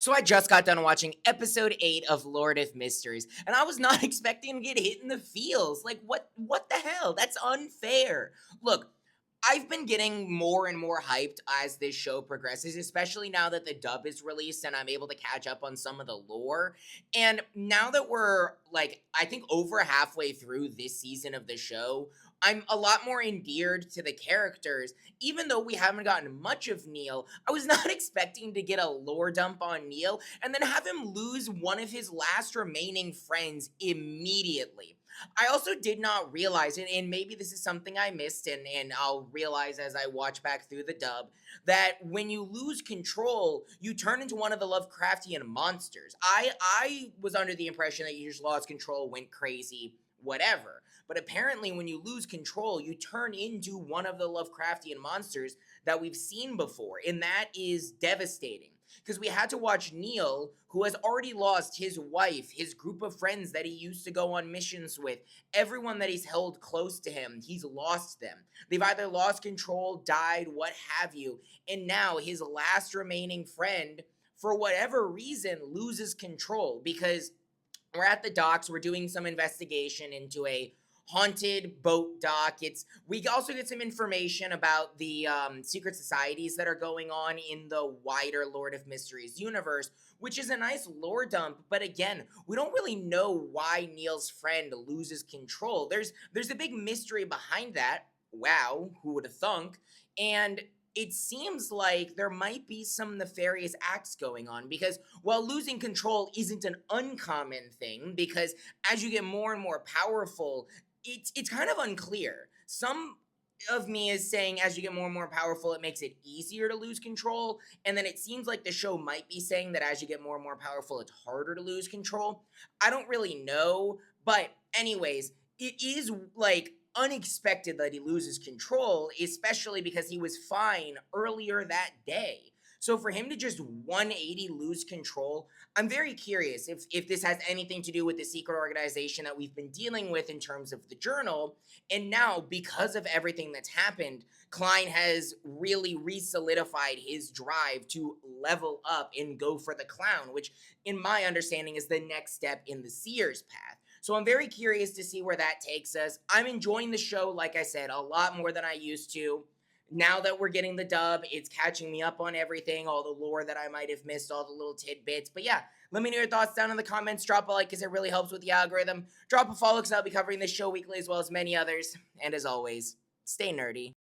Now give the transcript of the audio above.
So I just got done watching episode 8 of Lord of Mysteries, and I was not expecting to get hit in the feels. Like what the hell? That's unfair. Look, I've been getting more and more hyped as this show progresses, especially now that the dub is released and I'm able to catch up on some of the lore. And now that we're like I think over halfway through this season of the show, I'm a lot more endeared to the characters. Even though we haven't gotten much of Neil, I was not expecting to get a lore dump on Neil and then have him lose one of his last remaining friends immediately. I also did not realize, and maybe this is something I missed, and I'll realize as I watch back through the dub, that when you lose control, you turn into one of the Lovecraftian monsters. I was under the impression that you just lost control, went crazy, whatever. But apparently, when you lose control, you turn into one of the Lovecraftian monsters that we've seen before. And that is devastating. Because we had to watch Neil, who has already lost his wife, his group of friends that he used to go on missions with, everyone that he's held close to him, he's lost them. They've either lost control, died, what have you. And now his last remaining friend, for whatever reason, loses control because we're at the docks. We're doing some investigation into a haunted boat dock. It's we also get some information about the secret societies that are going on in the wider Lord of Mysteries universe, which is a nice lore dump. But again, we don't really know why Neil's friend loses control. There's a big mystery behind that. Wow, who would have thunk? And it seems like there might be some nefarious acts going on because while losing control isn't an uncommon thing, because as you get more and more powerful, it's kind of unclear. Some of me is saying as you get more and more powerful, it makes it easier to lose control. And then it seems like the show might be saying that as you get more and more powerful, it's harder to lose control. I don't really know. But, anyways, it is like unexpected that he loses control, especially because he was fine earlier that day. So for him to just 180 lose control, I'm very curious if this has anything to do with the secret organization that we've been dealing with in terms of the journal. And now, because of everything that's happened, Klein has really re-solidified his drive to level up and go for the clown, which, in my understanding, is the next step in the Seer's path. So I'm very curious to see where that takes us. I'm enjoying the show, like I said, a lot more than I used to. Now that we're getting the dub, it's catching me up on everything, all the lore that I might have missed, all the little tidbits. But yeah, let me know your thoughts down in the comments. Drop a like because it really helps with the algorithm. Drop a follow because I'll be covering this show weekly as well as many others. And as always, stay nerdy.